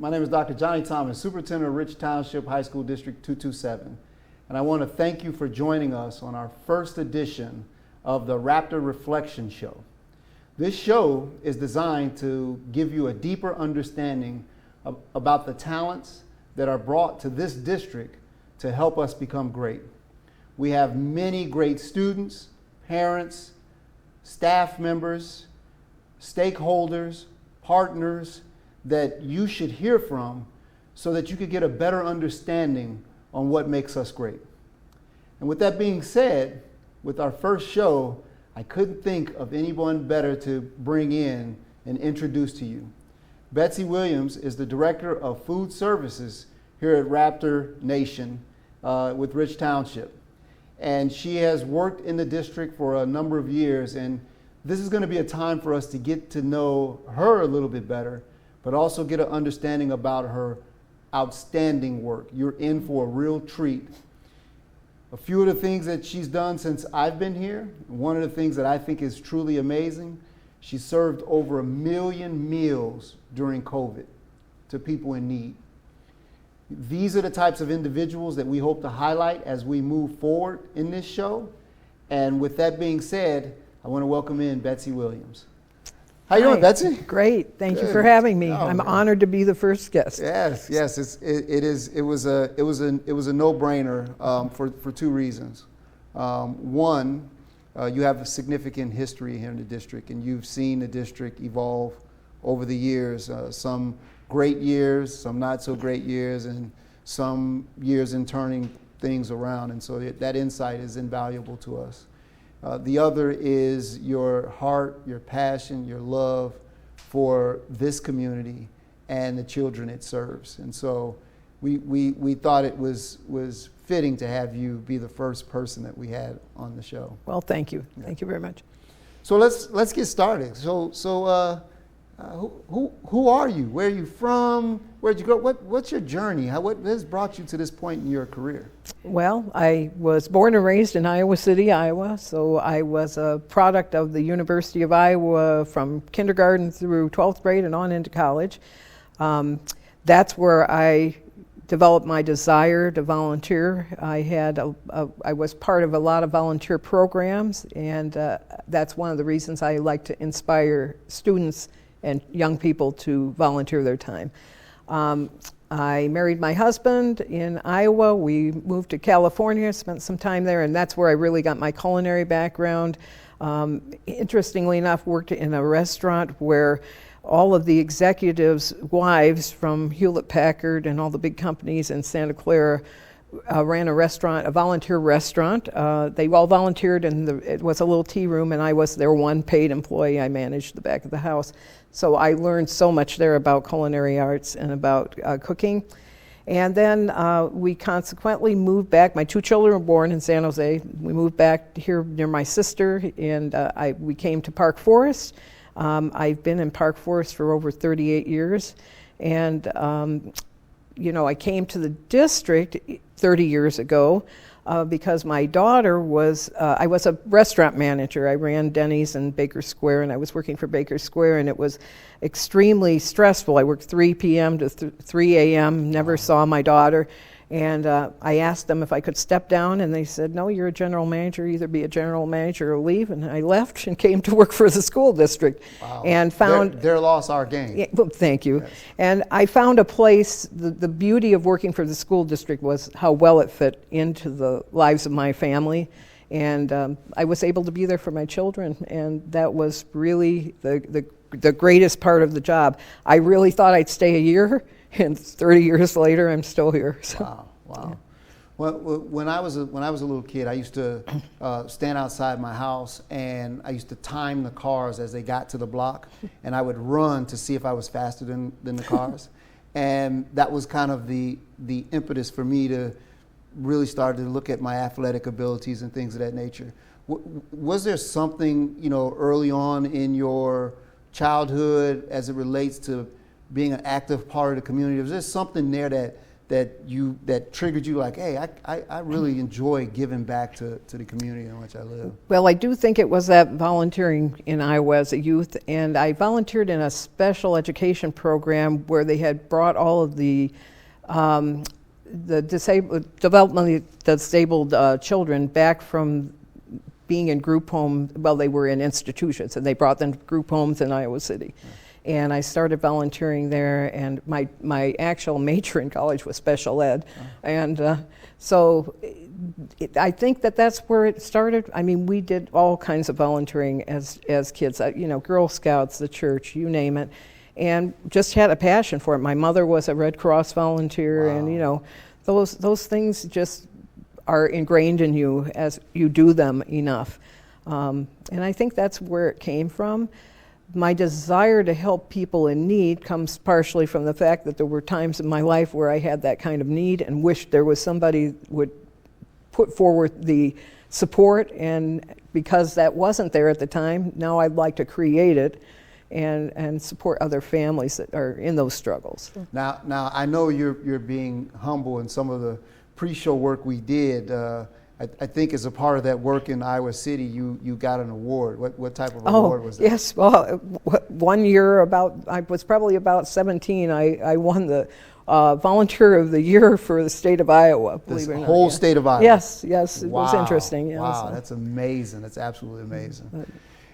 My name is Dr. Johnny Thomas, Superintendent of Rich Township High School District 227. And I want to thank you for joining us on our first edition of the Raptor Reflection Show. This show is designed to give you a deeper understanding about the talents that are brought to this district to help us become great. We have many great students, parents, staff members, stakeholders, partners that you should hear from so that you could get a better understanding on what makes us great. And with that being said, with our first show, I couldn't think of anyone better to bring in and introduce to you. Betsy Williams is the Director of Food Services here at Raptor Nation with Rich Township. And she has worked in the district for a number of years, and this is going to be a time for us to get to know her a little bit better, but also get an understanding about her outstanding work. You're in for a real treat. A few of the things that she's done since I've been here, one of the things that I think is truly amazing, she served over 1 million meals during COVID to people in need. These are the types of individuals that we hope to highlight as we move forward in this show. And with that being said, I want to welcome in Betsy Williams. How you doing, Betsy? Great. Thank Good. you for having me. Oh, I'm man. honored to be the first guest. Yes. It was a no-brainer for two reasons. One, you have a significant history here in the district, and you've seen the district evolve over the years. Some great years, some not so great years, and some years in turning things around. And so that insight is invaluable to us. The other is your heart, your passion, your love for this community and the children it serves. And so we thought it was fitting to have you be the first person that we had on the show. Well, thank you. Yeah. Thank you very much. So let's get started. Who are you? Where are you from? Where'd you go? What's your journey? What has brought you to this point in your career? Well, I was born and raised in Iowa City, Iowa, so I was a product of the University of Iowa from kindergarten through 12th grade and on into college. That's where I developed my desire to volunteer. I was part of a lot of volunteer programs, and that's one of the reasons I like to inspire students and young people to volunteer their time. I married my husband in Iowa. We moved to California, spent some time there, and that's where I really got my culinary background. Interestingly enough, worked in a restaurant where all of the executives' wives from Hewlett-Packard and all the big companies in Santa Clara ran a restaurant, a volunteer restaurant. They all volunteered, and it was a little tea room, and I was their one paid employee. I managed the back of the house. So I learned so much there about culinary arts and about cooking. And then we consequently moved back. My 2 children were born in San Jose. We moved back here near my sister, and we came to Park Forest. I've been in Park Forest for over 38 years. And I came to the district 30 years ago because my daughter I was a restaurant manager. I ran Denny's in Baker Square, and I was working for Baker Square, and it was extremely stressful. I worked 3 p.m. to 3 a.m., never saw my daughter. And I asked them if I could step down, and they said, no, you're a general manager, either be a general manager or leave. And I left and came to work for the school district. Wow. And found... Their loss, our gain. Yeah, well, thank you. Yes. And I found a place, the beauty of working for the school district was how well it fit into the lives of my family. And I was able to be there for my children, and that was really the greatest part of the job. I really thought I'd stay a year, and 30 years later, I'm still here. So. Wow. Yeah. Well, when I was a little kid, I used to stand outside my house, and I used to time the cars as they got to the block, and I would run to see if I was faster than the cars. And that was kind of the impetus for me to really start to look at my athletic abilities and things of that nature. Was there something, early on in your childhood as it relates to being an active part of the community? Was there something there that that triggered you like, hey, I really enjoy giving back to the community in which I live? Well, I do think it was that volunteering in Iowa as a youth, and I volunteered in a special education program where they had brought all of the developmentally disabled children back from being in group homes. Well, they were in institutions, and they brought them to group homes in Iowa City. Yeah. And I started volunteering there, and my actual major in college was special ed. Oh. And so I think that's where it started. I mean, we did all kinds of volunteering as kids, Girl Scouts, the church, you name it, and just had a passion for it. My mother was a Red Cross volunteer. Wow. And, those things just are ingrained in you as you do them enough. And I think that's where it came from. My desire to help people in need comes partially from the fact that there were times in my life where I had that kind of need and wished there was somebody would put forward the support, and because that wasn't there at the time, now I'd like to create it and support other families that are in those struggles. Now I know you're being humble in some of the pre-show work we did. I think as a part of that work in Iowa City, you got an award. What type of award was that? Yes, well, one year I was probably about 17, I won the Volunteer of the Year for the state of Iowa, believe it or not. Whole state of Iowa? Yes, it was interesting. Yeah, wow, so. That's amazing. That's absolutely amazing.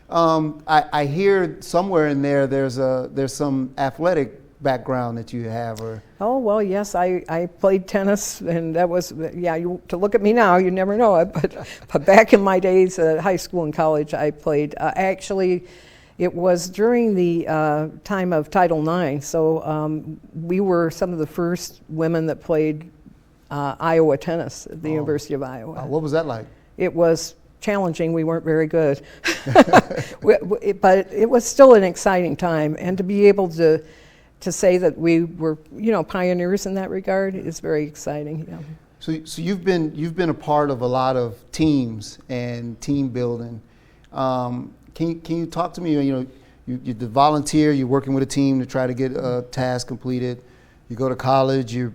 I hear somewhere in there there's some athletic background that you have, or? Oh, well, yes, I played tennis, and that was, to look at me now, you never know it, but back in my days at high school and college, I played, actually, it was during the time of Title IX, so we were some of the first women that played Iowa tennis at the University of Iowa. What was that like? It was challenging. We weren't very good, but it was still an exciting time, and to be able to say that we were, pioneers in that regard is very exciting. Yeah. So you've been a part of a lot of teams and team building. Can you talk to me? You the volunteer. You're working with a team to try to get a task completed. You go to college. You're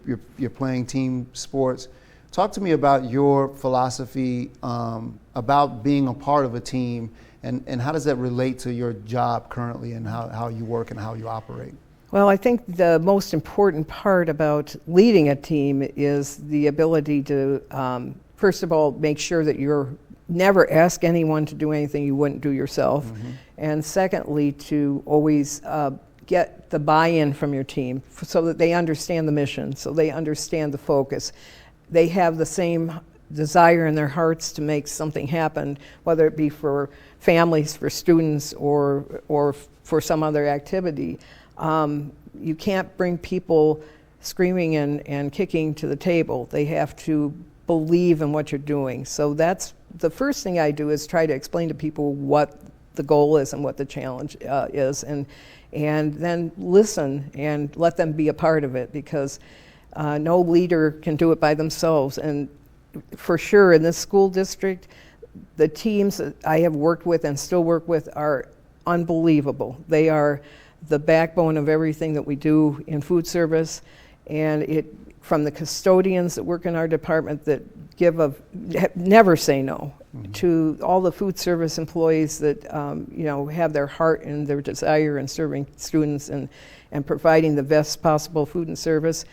playing team sports. Talk to me about your philosophy about being a part of a team, and how does that relate to your job currently, and how you work and how you operate? Well, I think the most important part about leading a team is the ability to, first of all, make sure that you're never ask anyone to do anything you wouldn't do yourself. Mm-hmm. And secondly, to always get the buy-in from your team so that they understand the mission, so they understand the focus. They have the same desire in their hearts to make something happen, whether it be for families, for students, or for some other activity. You can't bring people screaming and kicking to the table. They have to believe in what you're doing. So that's the first thing I do, is try to explain to people what the goal is and what the challenge is, and then listen and let them be a part of it, because no leader can do it by themselves. And for sure in this school district, the teams that I have worked with and still work with are unbelievable. They are the backbone of everything that we do in food service, and from the custodians that work in our department that never say no, mm-hmm. to all the food service employees that have their heart and their desire in serving students and providing the best possible food and service.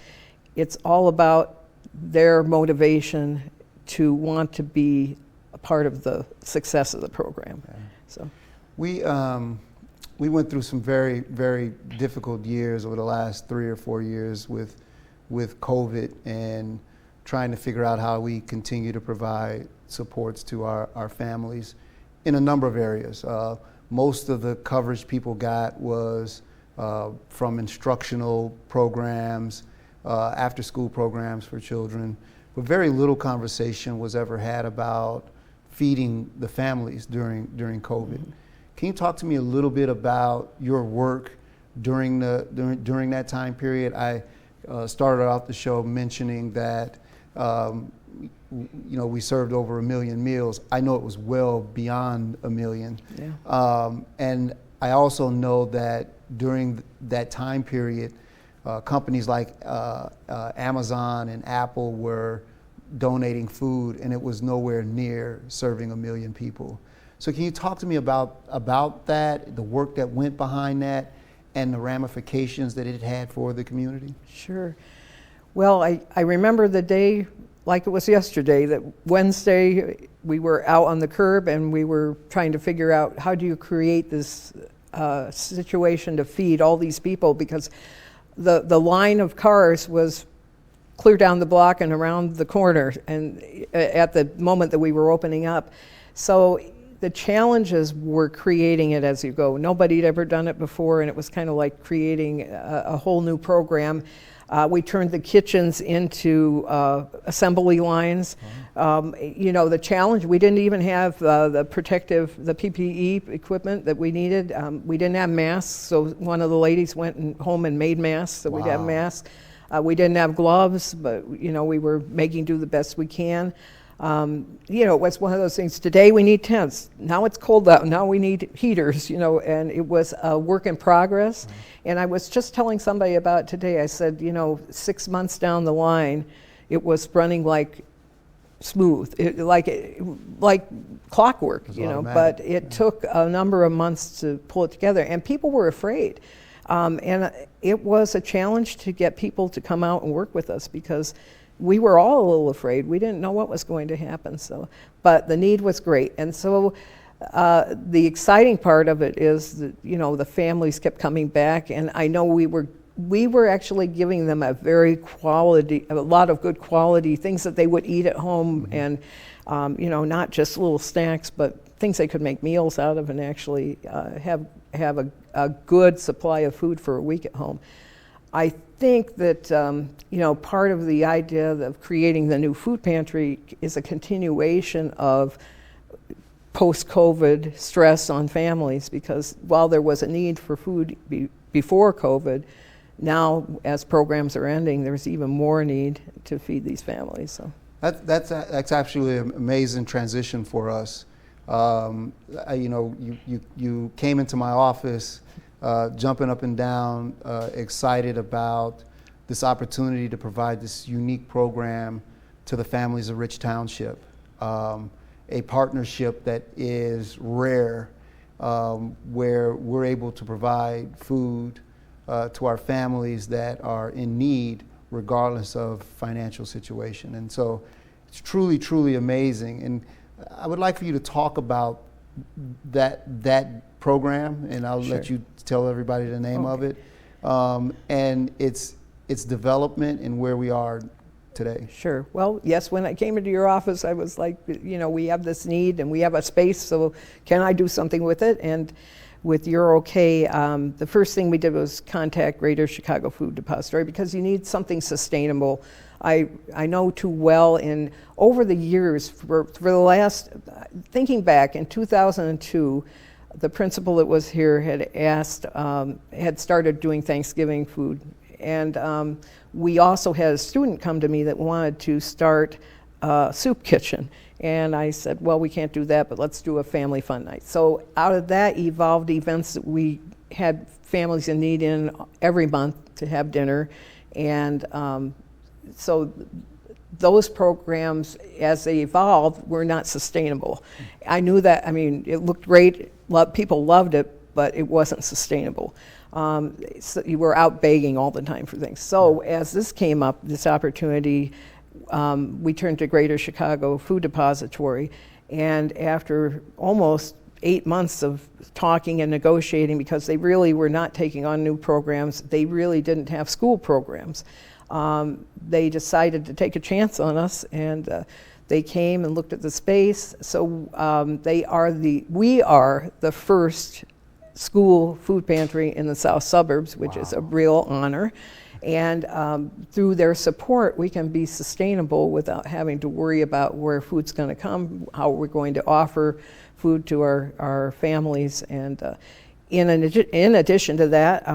It's all about their motivation to want to be a part of the success of the program. Okay. So we went through some very, very difficult years over the last 3 or 4 years with COVID, and trying to figure out how we continue to provide supports to our families in a number of areas. Most of the coverage people got was from instructional programs, after school programs for children, but very little conversation was ever had about feeding the families during COVID. Mm-hmm. Can you talk to me a little bit about your work during that time period? I started off the show mentioning that we served over 1 million meals. I know it was well beyond 1 million. Yeah. And I also know that during that time period, companies like Amazon and Apple were donating food, and it was nowhere near serving 1 million people. So can you talk to me about that, the work that went behind that, and the ramifications that it had for the community? Sure. Well, I remember the day like it was yesterday, that Wednesday we were out on the curb and we were trying to figure out how do you create this situation to feed all these people, because the line of cars was clear down the block and around the corner, and at the moment that we were opening up. So the challenges were creating it as you go. Nobody had ever done it before, and it was kind of like creating a whole new program. We turned the kitchens into assembly lines. The challenge, we didn't even have the PPE equipment that we needed. We didn't have masks, so one of the ladies went home and made masks, so we'd have masks. We didn't have gloves, but we were making do the best we can. It was one of those things. Today we need tents. Now it's cold out. Now we need heaters, and it was a work in progress. Mm-hmm. And I was just telling somebody about it today. I said, 6 months down the line, it was running like smooth, like clockwork, but it took a number of months to pull it together. And people were afraid. And it was a challenge to get people to come out and work with us, because we were all a little afraid. We didn't know what was going to happen. But the need was great. And so the exciting part of it is that, the families kept coming back, and I know we were actually giving them a lot of good quality things that they would eat at home, and not just little snacks, but things they could make meals out of and actually have a good supply of food for a week at home. I think that part of the idea of creating the new food pantry is a continuation of post-COVID stress on families, because while there was a need for food before COVID, now as programs are ending, there's even more need to feed these families. So that's actually an amazing transition for us. You came into my office jumping up and down, excited about this opportunity to provide this unique program to the families of Rich Township, a partnership that is rare, where we're able to provide food to our families that are in need regardless of financial situation. And so it's truly, truly amazing. And I would like for you to talk about that program, and I'll Sure. let you tell everybody the name of it, and its development and where we are today. Sure. Well, yes, when I came into your office, I was like, we have this need and we have a space, so can I do something with it? And with your okay, the first thing we did was contact Greater Chicago Food Depository, because you need something sustainable. I know too well, and over the years, for the last, thinking back in 2002, the principal that was here had started doing Thanksgiving food. And we also had a student come to me that wanted to start a soup kitchen. And I said, well, we can't do that, but let's do a family fun night. So out of that evolved events that we had families in need in every month to have dinner. And so those programs, as they evolved, were not sustainable. I knew that. It looked great. People loved it, but it wasn't sustainable. So you were out begging all the time for things. So as this came up, this opportunity, we turned to Greater Chicago Food Depository, and after almost 8 months of talking and negotiating, because they really were not taking on new programs, they really didn't have school programs, they decided to take a chance on us, and they came and looked at the space. So we are the first school food pantry in the south suburbs, which is a real honor. And through their support, we can be sustainable without having to worry about where food's going to come, how we're going to offer food to our families. And in addition to that,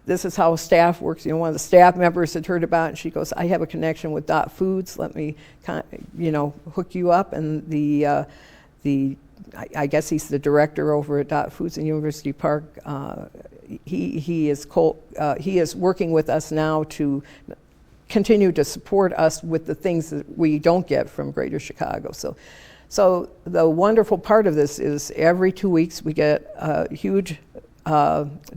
this is how staff works. One of the staff members had heard about it, and she goes, I have a connection with Dot Foods. Let me, hook you up. And I guess he's the director over at Dot Foods in University Park. he is working with us now to continue to support us with the things that we don't get from Greater Chicago. So the wonderful part of this is every 2 weeks we get a huge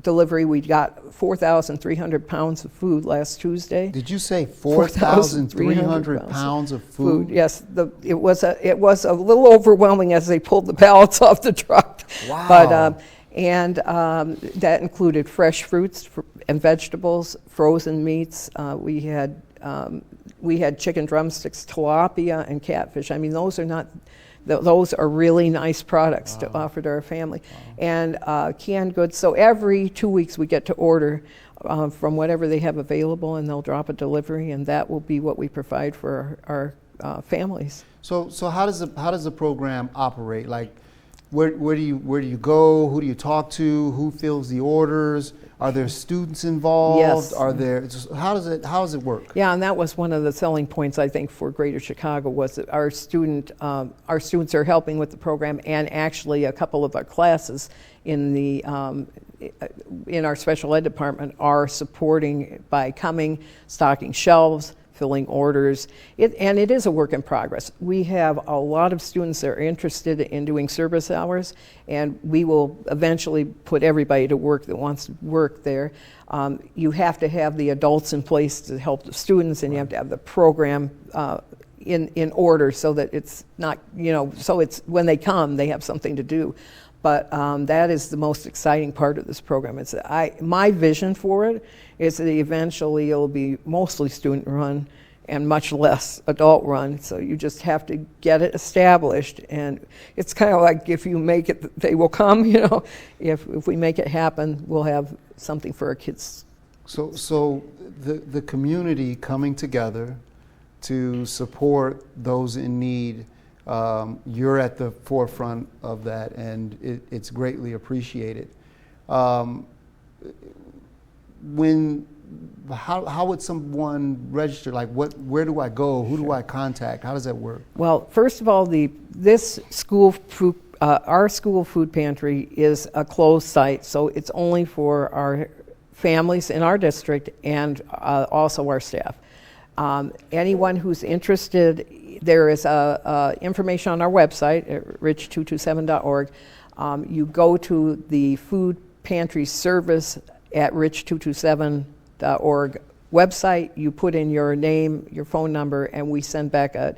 delivery. We got 4,300 pounds of food last Tuesday. Did you say 4,300 pounds of food? Yes, it was a little overwhelming as they pulled the pallets off the truck. Wow. But that included fresh fruits and vegetables, frozen meats. We had chicken drumsticks, tilapia, and catfish. I mean, those are really nice products to offer to our family. And canned goods. So every 2 weeks we get to order from whatever they have available, and they'll drop a delivery, and that will be what we provide for our families. So how does the program operate? Like, where do you go? Who do you talk to? Who fills the orders? Are there students involved? Yes. How does it work? Yeah, and that was one of the selling points, I think, for Greater Chicago, was that our students are helping with the program, and actually a couple of our classes in our special ed department are supporting by coming, stocking shelves, filling orders, and it is a work in progress. We have a lot of students that are interested in doing service hours, and we will eventually put everybody to work that wants to work there. You have to have the adults in place to help the students, and you have to have the program in order so that it's not, so it's when they come, they have something to do. But that is the most exciting part of this program. My vision for it is that eventually it'll be mostly student run and much less adult run. So you just have to get it established. And it's kind of like, if you make it, they will come. If we make it happen, we'll have something for our kids. So the community coming together to support those in need. You're at the forefront of that, and it's greatly appreciated. How would someone register? Like, where do I go? Who do I contact? How does that work? Well, first of all, our school food pantry is a closed site, so it's only for our families in our district and also our staff. Anyone who's interested, there is information on our website at rich227.org. You go to the food pantry service at rich227.org website. You put in your name, your phone number, and we send back a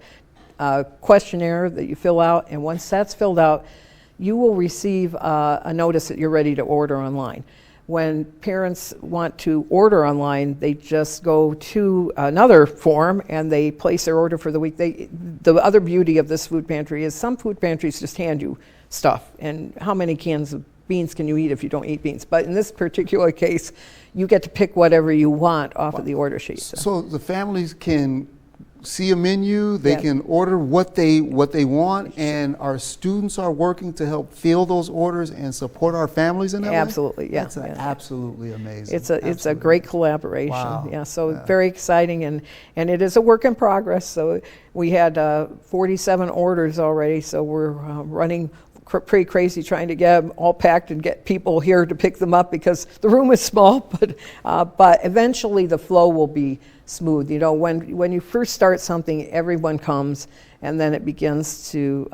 questionnaire that you fill out. And once that's filled out, you will receive a notice that you're ready to order online. When parents want to order online, they just go to another form and they place their order for the week. The other beauty of this food pantry is some food pantries just hand you stuff. And how many cans of beans can you eat if you don't eat beans? But in this particular case, you get to pick whatever you want off of the order sheet. So the families can see a menu, they can order what they want, and our students are working to help fill those orders and support our families in that way? Absolutely, yeah. That's absolutely amazing. It's a great collaboration. Wow. Yeah, so very exciting, and it is a work in progress. So we had 47 orders already, so we're running pretty crazy trying to get them all packed and get people here to pick them up because the room is small, but eventually the flow will be smooth. When you first start something, everyone comes, and then it begins to,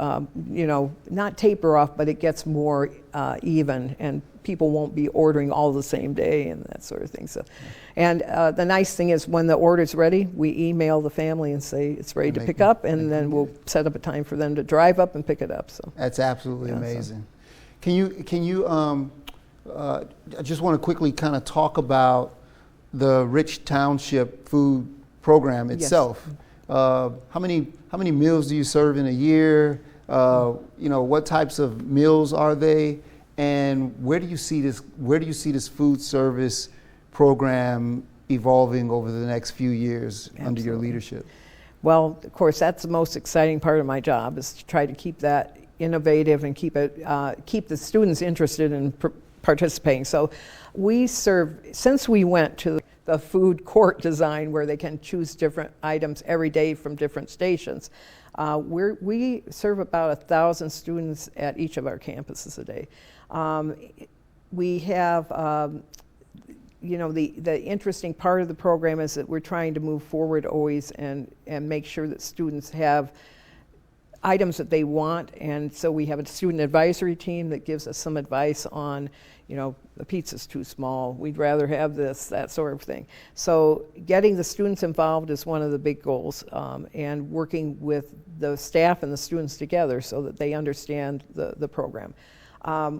not taper off, but it gets more even, and people won't be ordering all the same day and that sort of thing. So, and the nice thing is when the order's ready, we email the family and say it's ready to pick up, and then we'll set up a time for them to drive up and pick it up. So that's absolutely amazing. Can you I just want to quickly kind of talk about the Rich Township food program itself. Yes. How many meals do you serve in a year? What types of meals are they? And where do you see this food service program evolving over the next few years under your leadership? Well, of course, that's the most exciting part of my job, is to try to keep that innovative and keep the students interested in participating. So since we went to the food court design where they can choose different items every day from different stations, we serve about 1,000 students at each of our campuses a day. we have, the interesting part of the program is that we're trying to move forward always and make sure that students have items that they want. And so we have a student advisory team that gives us some advice on, the pizza's too small, we'd rather have this, that sort of thing. So getting the students involved is one of the big goals, and working with the staff and the students together so that they understand the program.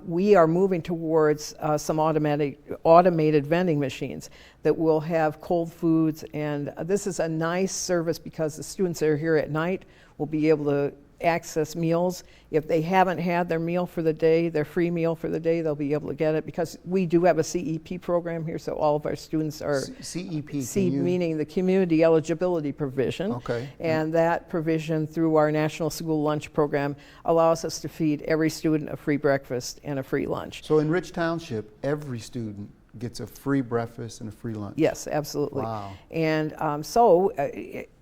We are moving towards some automated vending machines that will have cold foods, and this is a nice service because the students that are here at night will be able to access meals. If they haven't had their meal for the day, their free meal for the day, they'll be able to get it because we do have a CEP program here, so all of our students are CEP, meaning the Community Eligibility Provision. Okay. And that provision through our National School Lunch Program allows us to feed every student a free breakfast and a free lunch. So in Rich Township, every student gets a free breakfast and a free lunch. Yes, absolutely. Wow. And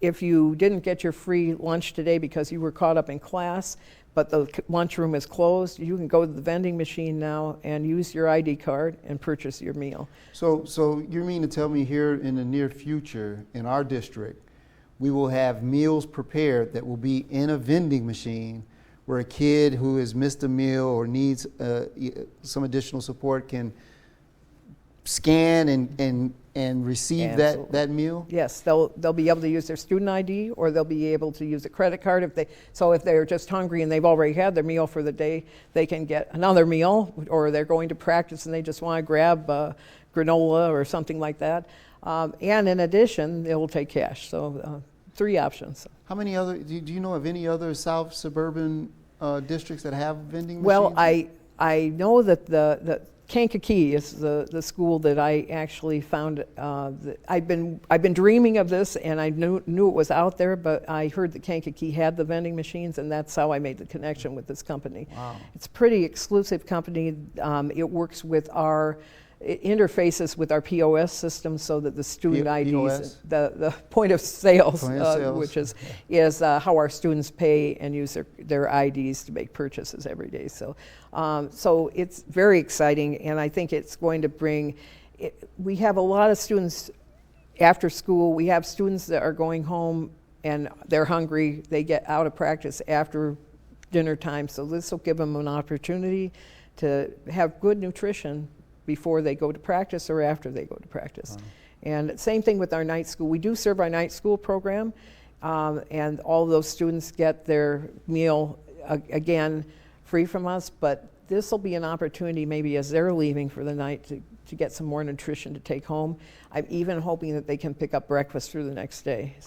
if you didn't get your free lunch today because you were caught up in class, but the lunchroom is closed, you can go to the vending machine now and use your ID card and purchase your meal. So you mean to tell me here in the near future in our district, we will have meals prepared that will be in a vending machine where a kid who has missed a meal or needs some additional support can scan and receive that meal? Yes, they'll be able to use their student ID, or they'll be able to use a credit card if they're just hungry and they've already had their meal for the day, they can get another meal, or they're going to practice and they just want to grab granola or something like that. And in addition, they will take cash. So 3 options. How many other? Do you know of any other South suburban districts that have vending machines? Well, I know that the Kankakee is the school that I actually found. I've been dreaming of this, and I knew it was out there, but I heard that Kankakee had the vending machines, and that's how I made the connection with this company. Wow. It's a pretty exclusive company. It works with it interfaces with our POS system so that the student IDs, the point of sales, which is how our students pay and use their IDs to make purchases every day. So it's very exciting, and I think it's going to bring. We have a lot of students after school. We have students that are going home and they're hungry. They get out of practice after dinner time, so this will give them an opportunity to have good nutrition before they go to practice or after they go to practice. Wow. And same thing with our night school. We do serve our night school program, and all of those students get their meal, again, free from us, but this will be an opportunity maybe as they're leaving for the night to get some more nutrition to take home. I'm even hoping that they can pick up breakfast through the next day.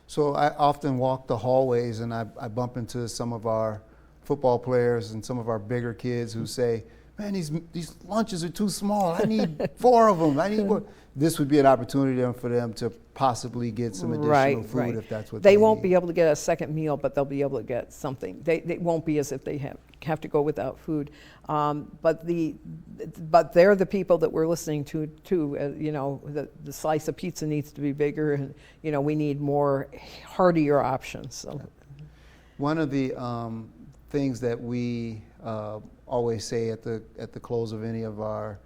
So I often walk the hallways and I bump into some of our football players and some of our bigger kids who say, man, these lunches are too small. I need 4 of them. I need more. This would be an opportunity for them to possibly get some additional food if that's what they won't need. be able to get a second meal, but they'll be able to get something. They won't be as if they have to go without food. But they're the people that we're listening to too. The slice of pizza needs to be bigger, and we need more heartier options. So. One of the things that we always say at the close of any of our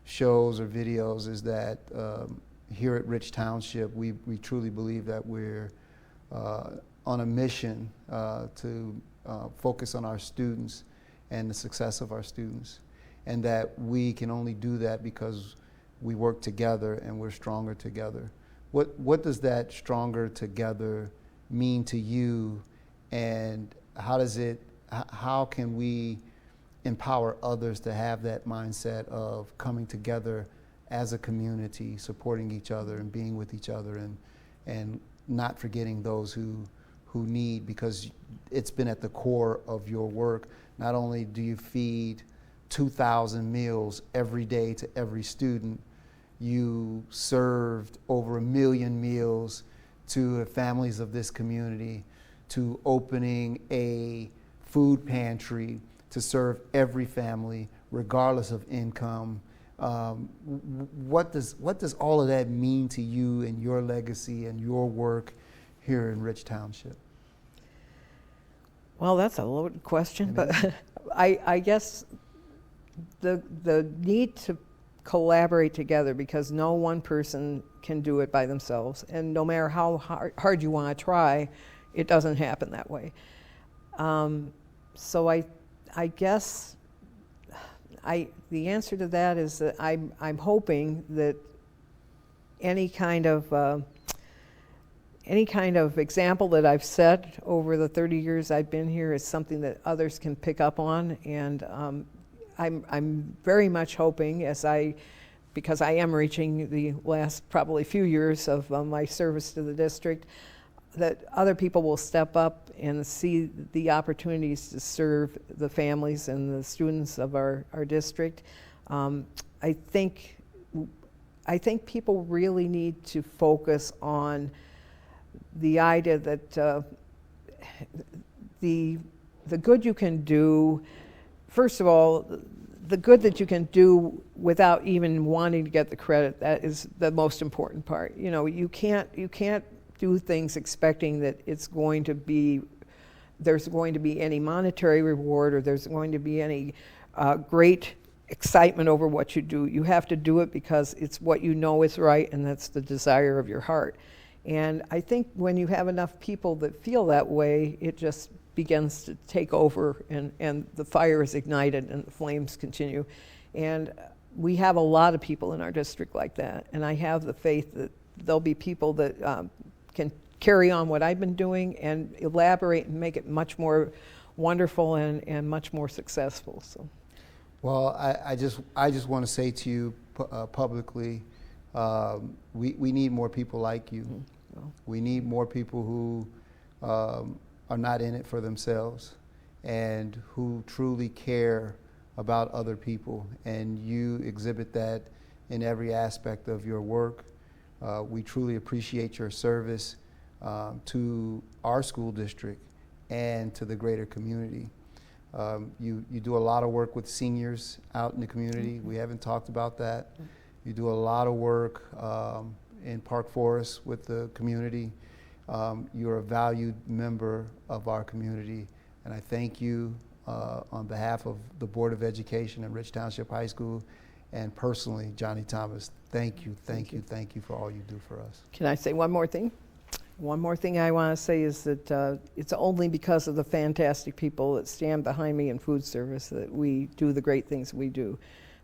shows or videos is that here at Rich Township, we truly believe that we're on a mission to focus on our students and the success of our students, and that we can only do that because we work together and we're stronger together. What does that stronger together mean to you, and how can we empower others to have that mindset of coming together as a community, supporting each other and being with each other, and not forgetting those who need, because it's been at the core of your work. Not only do you feed 2,000 meals every day to every student, you served over 1 million meals to the families of this community, to opening a food pantry to serve every family, regardless of income. What does all of that mean to you and your legacy and your work here in Rich Township? Well, that's a loaded question, but I guess the need to collaborate together, because no one person can do it by themselves, and no matter how hard you want to try, it doesn't happen that way. So I guess the answer to that is that I'm hoping that any kind of example that I've set over the 30 years I've been here is something that others can pick up on, and I'm very much hoping, because I am reaching the last probably few years of my service to the district, that other people will step up and see the opportunities to serve the families and the students of our district. I think people really need to focus on the idea that the good you can do, first of all, the good that you can do without even wanting to get the credit, that is the most important part. You know, you can't do things expecting that there's going to be any monetary reward, or there's going to be any great excitement over what you do. You have to do it because it's what you know is right, and that's the desire of your heart. And I think when you have enough people that feel that way, it just begins to take over, and the fire is ignited and the flames continue. And we have a lot of people in our district like that, and I have the faith that there'll be people that can carry on what I've been doing and elaborate and make it much more wonderful and much more successful. So, well, I just want to say to you publicly, we need more people like you. Mm-hmm. Well, we need more people who are not in it for themselves and who truly care about other people, and you exhibit that in every aspect of your work. We truly appreciate your service to our school district and to the greater community. You do a lot of work with seniors out in the community. We haven't talked about that. You do a lot of work in Park Forest with the community. You're a valued member of our community, and I thank you on behalf of the Board of Education and Rich Township High School, and personally, Johnny Thomas, thank you for all you do for us. Can I say one more thing? One more thing I want to say is that it's only because of the fantastic people that stand behind me in food service that we do the great things we do.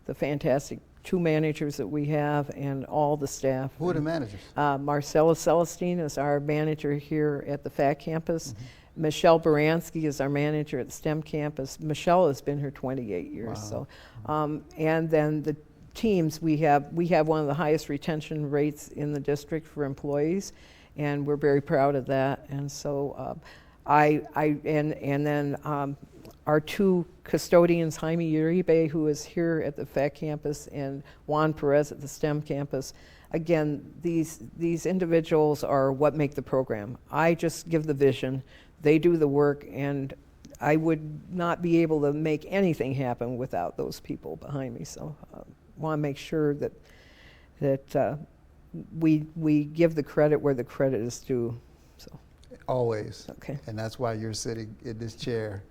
The fantastic 2 managers that we have and all the staff. Who are the managers? Marcella Celestine is our manager here at the FAC campus. Mm-hmm. Michelle Baranski is our manager at the STEM campus. Michelle has been here 28 years. Wow. So, and then the teams, we have one of the highest retention rates in the district for employees, and we're very proud of that. And so then our 2 custodians, Jaime Uribe, who is here at the FAC campus, and Juan Perez at the STEM campus. Again, these individuals are what make the program. I just give the vision, they do the work, and I would not be able to make anything happen without those people behind me. So I want to make sure that we give the credit where the credit is due. So. Always. Okay. And that's why you're sitting in this chair,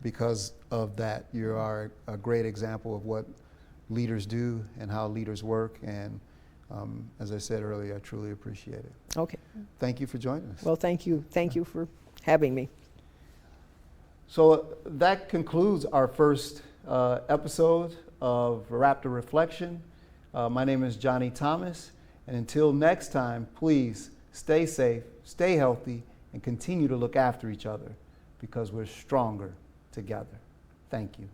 because of that. You are a great example of what leaders do and how leaders work. And as I said earlier, I truly appreciate it. Okay. Thank you for joining us. Well, thank you. Thank you for having me. So that concludes our first episode of Raptor Reflection. My name is Johnny Thomas. And until next time, please stay safe, stay healthy, and continue to look after each other, because we're stronger together. Thank you.